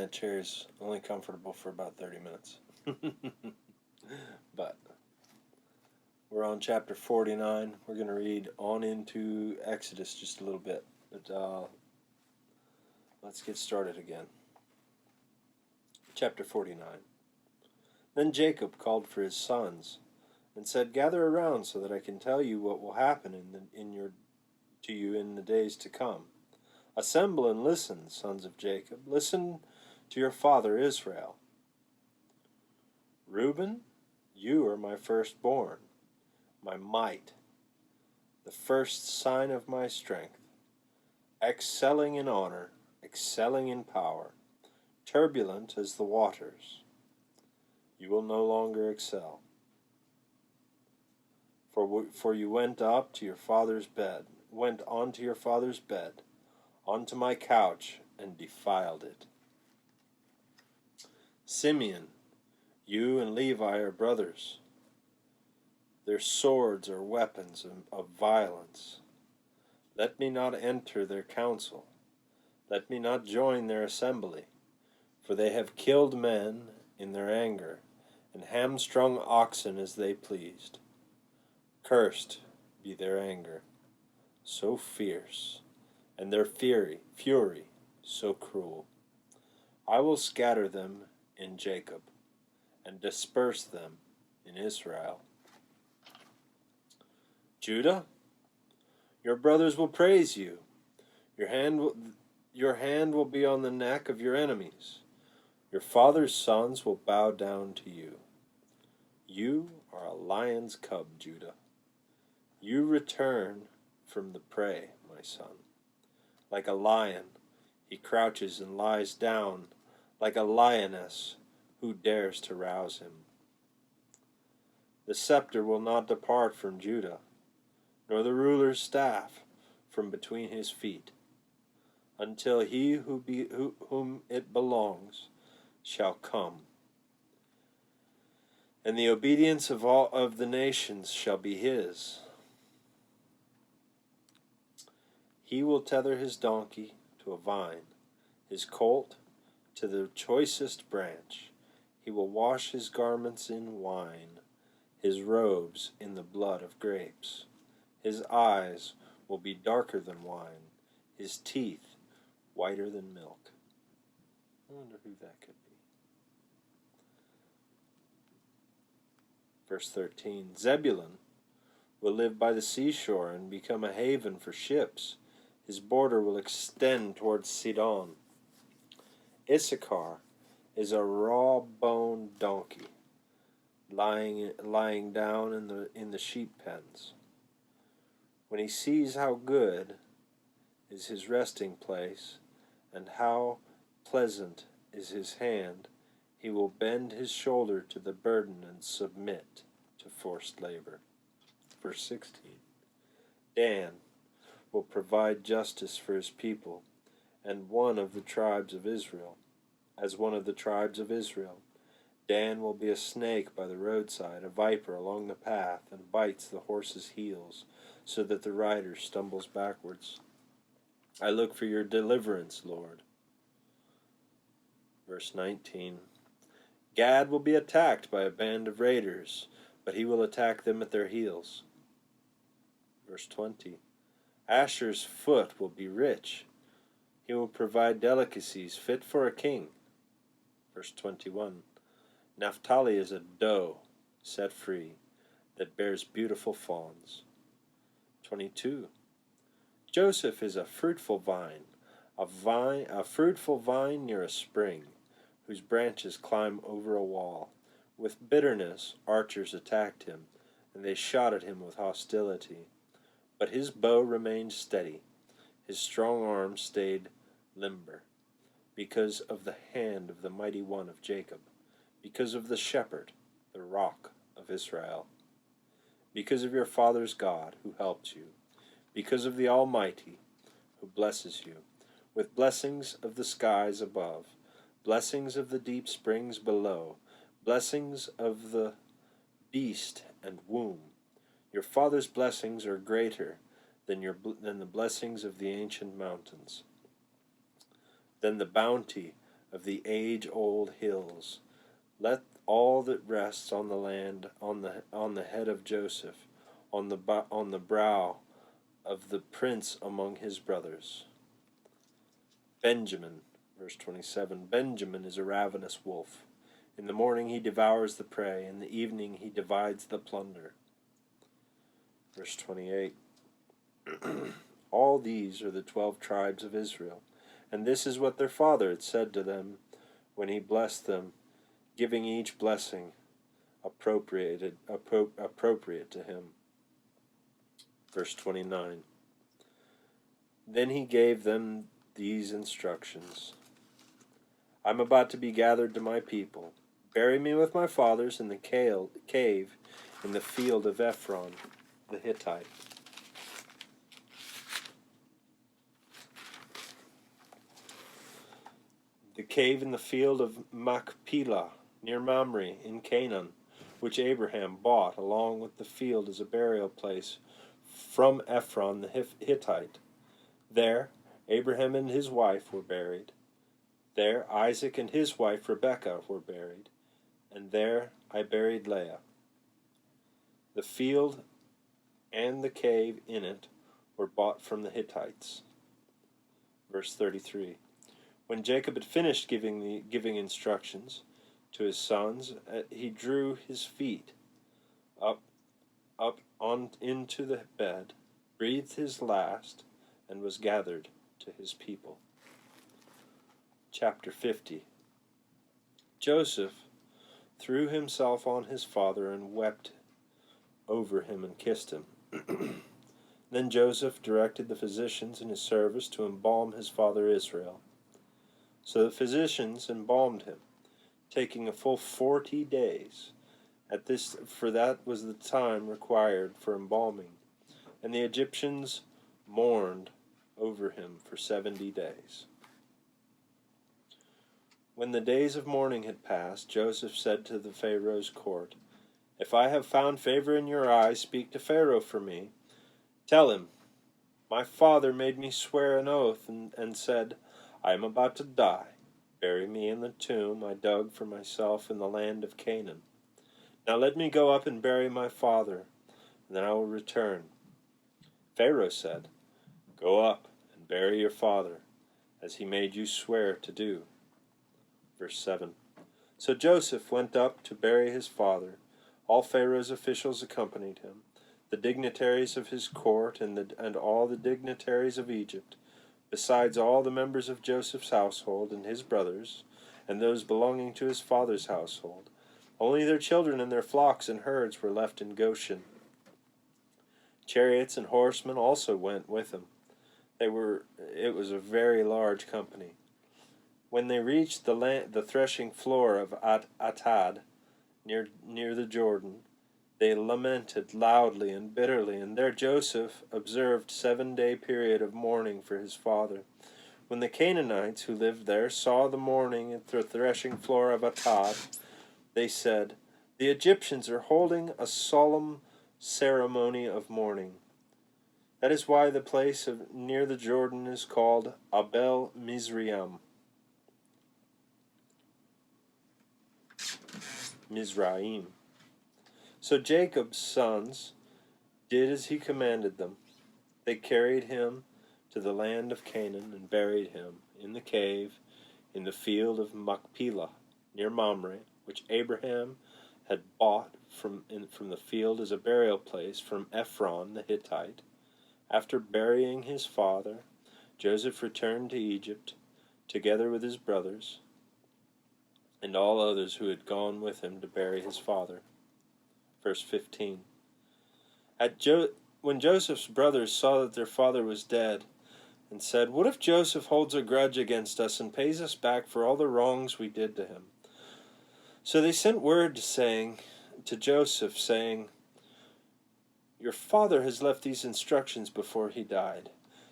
that chair is only comfortable for about 30 minutes. But we're on chapter 49. We're going to read on into Exodus just a little bit. But let's get started again. Chapter 49. Then Jacob called for his sons and said, "Gather around so that I can tell you what will happen to you in the days to come. Assemble and listen, sons of Jacob. Listen to your father Israel. Reuben, you are my firstborn, my might, the first sign of my strength, excelling in honor, excelling in power, turbulent as the waters. You will no longer excel. For you went onto your father's bed, onto my couch, and defiled it. Simeon, you and Levi are brothers. Their swords are weapons of violence. Let me not enter their council. Let me not join their assembly. For they have killed men in their anger, and hamstrung oxen as they pleased. Cursed be their anger, so fierce, and their fury so cruel. I will scatter them in Jacob, and disperse them in Israel. Judah, your brothers will praise you. Your hand will be on the neck of your enemies. Your father's sons will bow down to you. You are a lion's cub, Judah. You return from the prey, my son. Like a lion, he crouches and lies down, like a lioness who dares to rouse him. The scepter will not depart from Judah, nor the ruler's staff from between his feet, until he whom it belongs shall come. And the obedience of all of the nations shall be his. He will tether his donkey to a vine, his colt to the choicest branch. He will wash his garments in wine, his robes in the blood of grapes. His eyes will be darker than wine, his teeth whiter than milk." I wonder who that could be. Verse 13. Zebulun will live by the seashore and become a haven for ships. His border will extend towards Sidon. Issachar is a raw-boned donkey, lying down in the sheep pens. When he sees how good is his resting place, and how pleasant is his hand, he will bend his shoulder to the burden and submit to forced labor. Verse 16. Dan will provide justice for his people, and as one of the tribes of Israel. Dan will be a snake by the roadside, a viper along the path, and bites the horse's heels, so that the rider stumbles backwards. I look for your deliverance, Lord. Verse 19. Gad will be attacked by a band of raiders, but he will attack them at their heels. Verse 20. Asher's foot will be rich. He will provide delicacies fit for a king. Verse 21. Naphtali is a doe set free that bears beautiful fawns. 22. Joseph is a fruitful vine, a fruitful vine near a spring, whose branches climb over a wall. With bitterness archers attacked him, and they shot at him with hostility. But his bow remained steady, his strong arm stayed limber, because of the hand of the mighty one of Jacob, because of the shepherd, the rock of Israel, because of your father's God who helped you, because of the Almighty who blesses you, with blessings of the skies above, blessings of the deep springs below, blessings of the beast and womb. Your father's blessings are greater than the blessings of the ancient mountains, than the bounty of the age-old hills. Let all that rests on the land on the head of Joseph, on the brow of the prince among his brothers. Benjamin, verse 27. Benjamin is a ravenous wolf. In the morning he devours the prey, in the evening he divides the plunder. Verse 28. All these are the 12 tribes of Israel, and this is what their father had said to them when he blessed them, giving each blessing appropriate to him. Verse 29. Then he gave them these instructions. I am about to be gathered to my people. Bury me with my fathers in the cave in the field of Ephron the Hittite. The cave in the field of Machpelah, near Mamre, in Canaan, which Abraham bought along with the field as a burial place from Ephron the Hittite. There Abraham and his wife were buried. There Isaac and his wife Rebekah were buried. And there I buried Leah. The field and the cave in it were bought from the Hittites. Verse 33. When Jacob had finished giving instructions to his sons, he drew his feet up into the bed, breathed his last, and was gathered to his people. Chapter 50. Joseph threw himself on his father and wept over him and kissed him. Then Joseph directed the physicians in his service to embalm his father Israel. So the physicians embalmed him, taking a full 40 days. For that was the time required for embalming. And the Egyptians mourned over him for 70 days. When the days of mourning had passed, Joseph said to the Pharaoh's court, If I have found favor in your eyes, speak to Pharaoh for me. Tell him, my father made me swear an oath and said, I am about to die. Bury me in the tomb I dug for myself in the land of Canaan. Now let me go up and bury my father, and then I will return. Pharaoh said, Go up and bury your father, as he made you swear to do. Verse 7. So Joseph went up to bury his father. All Pharaoh's officials accompanied him, the dignitaries of his court and all the dignitaries of Egypt, besides all the members of Joseph's household and his brothers, and those belonging to his father's household. Only their children and their flocks and herds were left in Goshen. Chariots and horsemen also went with him. It was a very large company. When they reached the threshing floor of Atad, near the Jordan, they lamented loudly and bitterly, and there Joseph observed 7-day period of mourning for his father. When the Canaanites who lived there saw the mourning at the threshing floor of Atad, they said, The Egyptians are holding a solemn ceremony of mourning. That is why the place near the Jordan is called Abel Mizraim. So Jacob's sons did as he commanded them. They carried him to the land of Canaan and buried him in the cave in the field of Machpelah near Mamre, which Abraham had bought from the field as a burial place from Ephron the Hittite. After burying his father, Joseph returned to Egypt, together with his brothers and all others who had gone with him to bury his father. Verse 15. When Joseph's brothers saw that their father was dead, and said, What if Joseph holds a grudge against us and pays us back for all the wrongs we did to him? So they sent word to Joseph, saying, Your father has left these instructions before he died.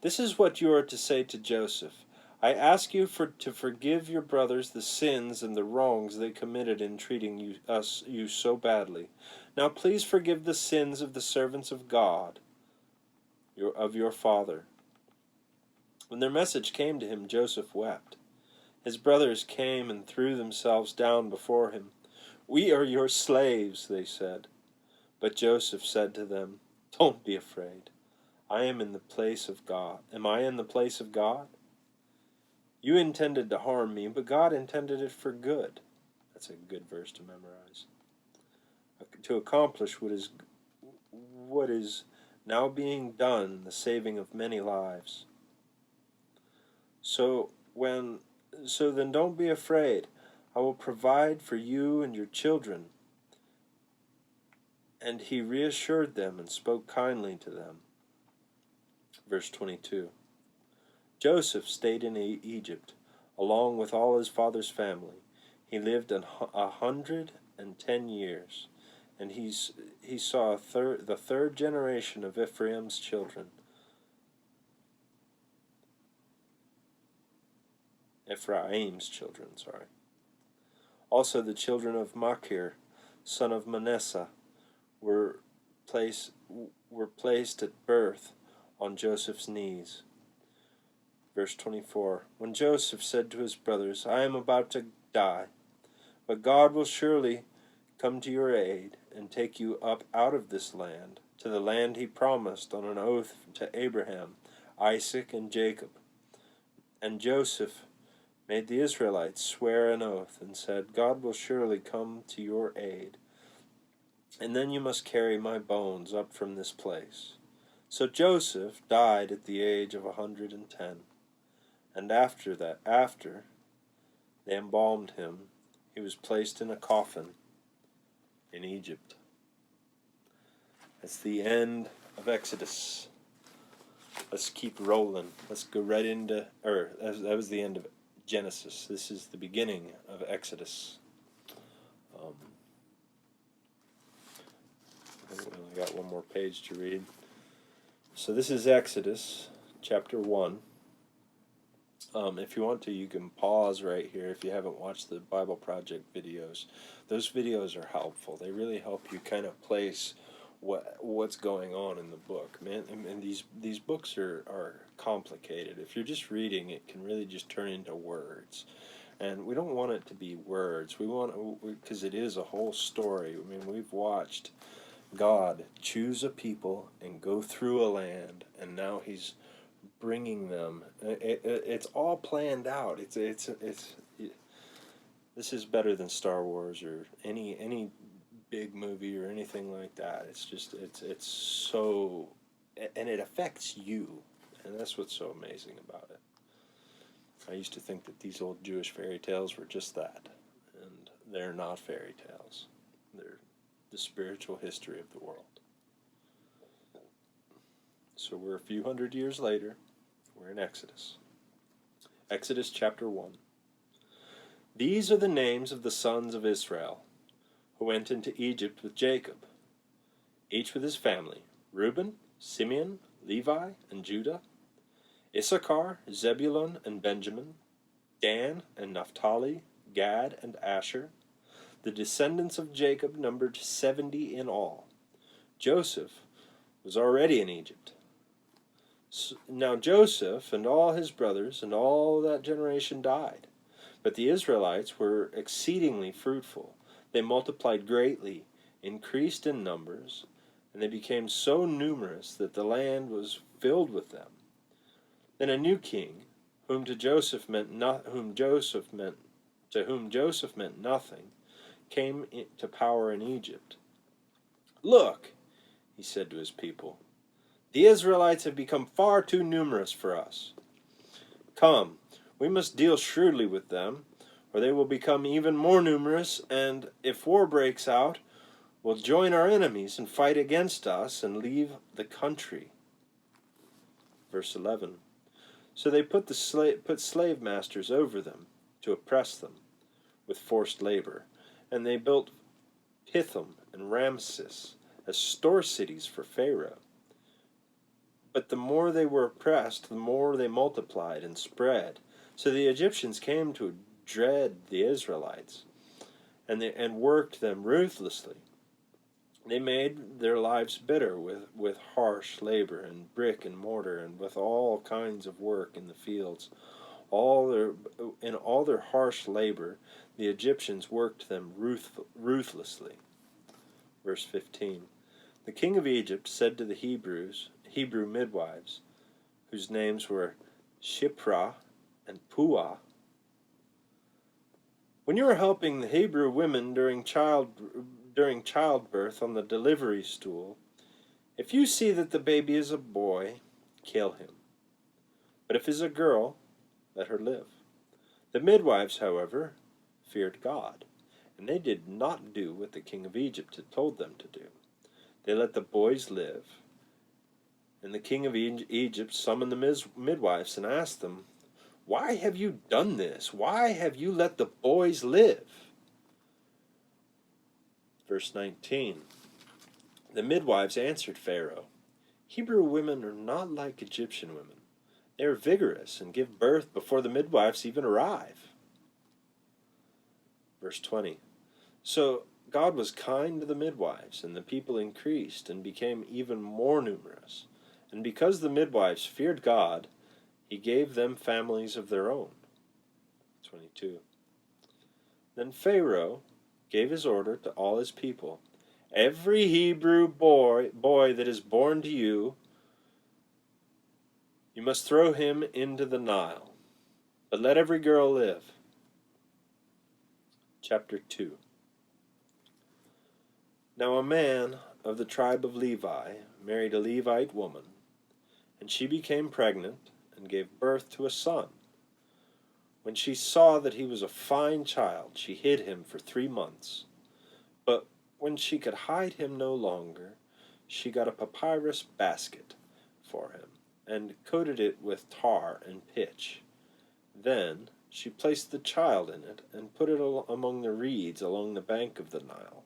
This is what you are to say to Joseph. I ask you to forgive your brothers the sins and the wrongs they committed in treating you so badly. Now please forgive the sins of the servants of God, of your father. When their message came to him, Joseph wept. His brothers came and threw themselves down before him. "We are your slaves," they said. But Joseph said to them, "Don't be afraid. I am in the place of God. Am I in the place of God? You intended to harm me, but God intended it for good." That's a good verse to memorize. "To accomplish what is now being done, the saving of many lives. So then don't be afraid. I will provide for you and your children." And he reassured them and spoke kindly to them. Verse 22. Joseph stayed in Egypt, along with all his father's family. He lived 110 years, and he saw the third generation of Ephraim's children. Also the children of Machir, son of Manasseh, were placed at birth on Joseph's knees. Verse 24. When Joseph said to his brothers, "I am about to die, but God will surely come to your aid and take you up out of this land, to the land he promised on an oath to Abraham, Isaac, and Jacob." And Joseph made the Israelites swear an oath and said, "God will surely come to your aid, and then you must carry my bones up from this place." So Joseph died at the age of 110, and after they embalmed him, he was placed in a coffin in Egypt. That's the end of Exodus. Let's keep rolling. Let's go right into, that was the end of Genesis. This is the beginning of Exodus. I only got one more page to read. So this is Exodus chapter 1. If you want to, you can pause right here if you haven't watched the Bible Project videos. Those videos are helpful. They really help you kind of place what's going on in the book, man. And these books are complicated. If you're just reading, it can really just turn into words. And we don't want it to be words. Because it is a whole story. I mean, we've watched God choose a people and go through a land, and now he's bringing them. It's all planned out. This is better than Star Wars or any big movie or anything like that. It's so, and it affects you, and that's what's so amazing about it. I used to think that these old Jewish fairy tales were just that, and they're not fairy tales. They're the spiritual history of the world. So we're a few hundred years later. We're in Exodus. Exodus chapter 1. These are the names of the sons of Israel who went into Egypt with Jacob, each with his family: Reuben, Simeon, Levi, and Judah; Issachar, Zebulun, and Benjamin; Dan and Naphtali, Gad, and Asher. The descendants of Jacob numbered 70 in all. Joseph was already in Egypt. Now Joseph and all his brothers and all that generation died. But the Israelites were exceedingly fruitful. They multiplied greatly, increased in numbers, and they became so numerous that the land was filled with them. Then a new king, to whom Joseph meant nothing, came to power in Egypt. "Look," he said to his people, "the Israelites have become far too numerous for us. Come, we must deal shrewdly with them, or they will become even more numerous, and if war breaks out, will join our enemies and fight against us and leave the country." Verse 11. So they put slave masters over them to oppress them with forced labor, and they built Pithom and Ramses as store cities for Pharaoh. But the more they were oppressed, the more they multiplied and spread. So the Egyptians came to dread the Israelites, and worked them ruthlessly. They made their lives bitter with harsh labor and brick and mortar, and with all kinds of work in the fields. In all their harsh labor, the Egyptians worked them ruthlessly. Verse 15. The king of Egypt said to the Hebrew midwives, whose names were Shiphrah and Puah, when you are helping the Hebrew women during childbirth on the delivery stool, if you see that the baby is a boy, kill him. But if it is a girl, let her live. The midwives, however, feared God, and they did not do what the king of Egypt had told them to do. They let the boys live. And the king of Egypt summoned the midwives and asked them, "Why have you done this? Why have you let the boys live?" Verse 19. The midwives answered Pharaoh, "Hebrew women are not like Egyptian women. They are vigorous and give birth before the midwives even arrive." Verse 20. So God was kind to the midwives, and the people increased and became even more numerous. And because the midwives feared God, he gave them families of their own. 22. Then Pharaoh gave his order to all his people, "Every Hebrew boy that is born to you, you must throw him into the Nile, but let every girl live." Chapter 2. Now a man of the tribe of Levi married a Levite woman, and she became pregnant and gave birth to a son. When she saw that he was a fine child, she hid him for 3 months. But when she could hide him no longer, she got a papyrus basket for him, and coated it with tar and pitch. Then she placed the child in it, and put it among the reeds along the bank of the Nile.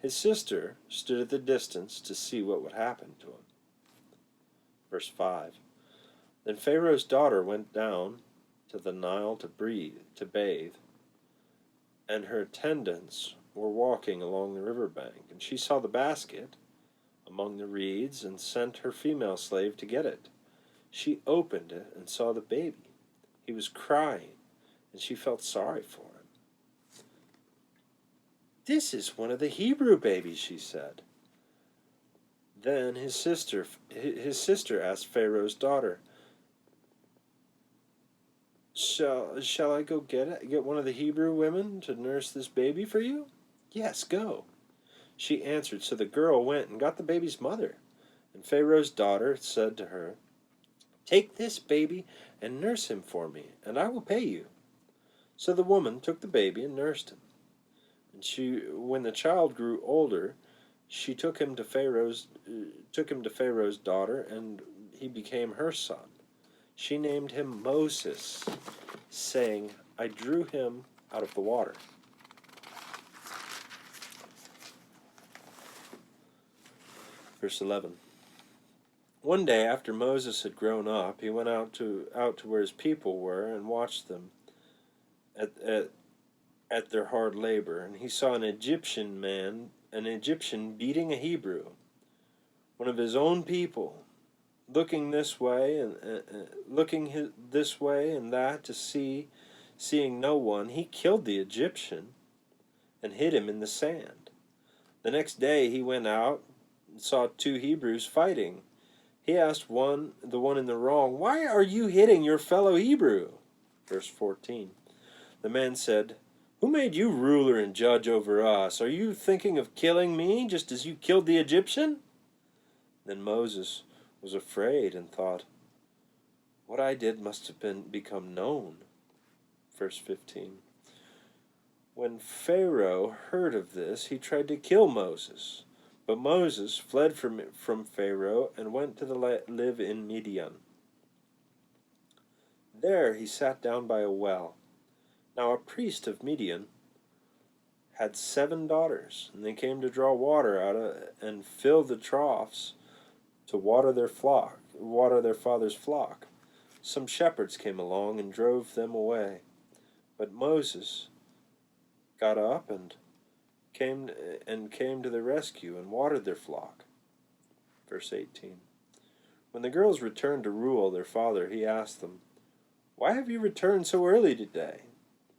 His sister stood at the distance to see what would happen to him. Verse 5. Then Pharaoh's daughter went down to the Nile to bathe, and her attendants were walking along the river bank, and she saw the basket among the reeds and sent her female slave to get it. She opened it and saw the baby. He was crying, and she felt sorry for him. "This is one of the Hebrew babies," she said. Then his sister asked Pharaoh's daughter, Shall I go get one of the Hebrew women to nurse this baby for you?" "Yes, go," she answered. So the girl went and got the baby's mother. And Pharaoh's daughter said to her, "Take this baby and nurse him for me, and I will pay you." So the woman took the baby and nursed him. And when the child grew older, she took him to Pharaoh's daughter, and he became her son. She named him Moses, saying, "I drew him out of the water." Verse 11. One day after Moses had grown up, he went out to where his people were and watched them at their hard labor, and he saw an Egyptian beating a Hebrew, one of his own people. Looking this way and that seeing no one, he killed the Egyptian and hid him in the sand. The next day he went out and saw 2 Hebrews fighting. He asked the one in the wrong, "Why are you hitting your fellow Hebrew?" Verse 14. The man said, "Who made you ruler and judge over us? Are you thinking of killing me just as you killed the Egyptian?" Then Moses was afraid and thought, "What I did must have become known." Verse 15. When Pharaoh heard of this, he tried to kill Moses. But Moses fled from Pharaoh and went to live in Midian. There he sat down by a well. Now a priest of Midian had 7 daughters, and they came to draw water and fill the troughs to water their father's flock. Some shepherds came along and drove them away. But Moses got up and came to their rescue and watered their flock. Verse 18. When the girls returned to Reuel, their father, he asked them, "Why have you returned so early today?"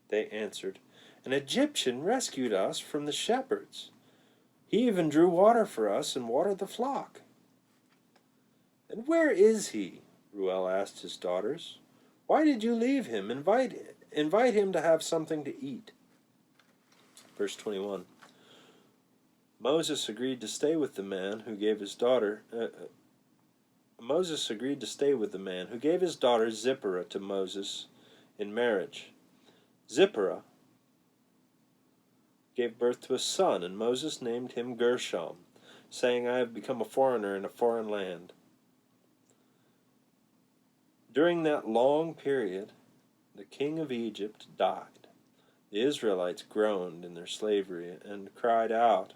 They answered, "An Egyptian rescued us from the shepherds. He even drew water for us and watered the flock." "And where is he?" Ruel asked his daughters. "Why did you leave him? Invite him to have something to eat." Verse 21. Moses agreed to stay with the man who gave his daughter Zipporah to Moses in marriage. Zipporah gave birth to a son, and Moses named him Gershom, saying, "I have become a foreigner in a foreign land." During that long period, the king of Egypt died. The Israelites groaned in their slavery and cried out,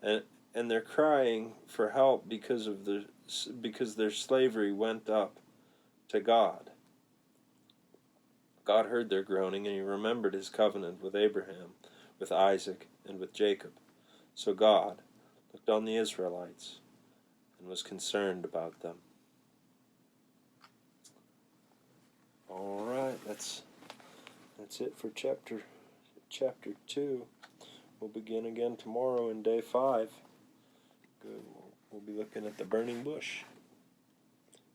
and their crying for help because their slavery went up to God. God heard their groaning, and he remembered his covenant with Abraham, with Isaac, and with Jacob. So God looked on the Israelites and was concerned about them. All right, that's it for chapter 2. We'll begin again tomorrow in day 5. Good. We'll be looking at the burning bush.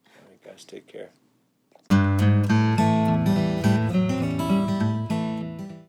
All right, guys, take care.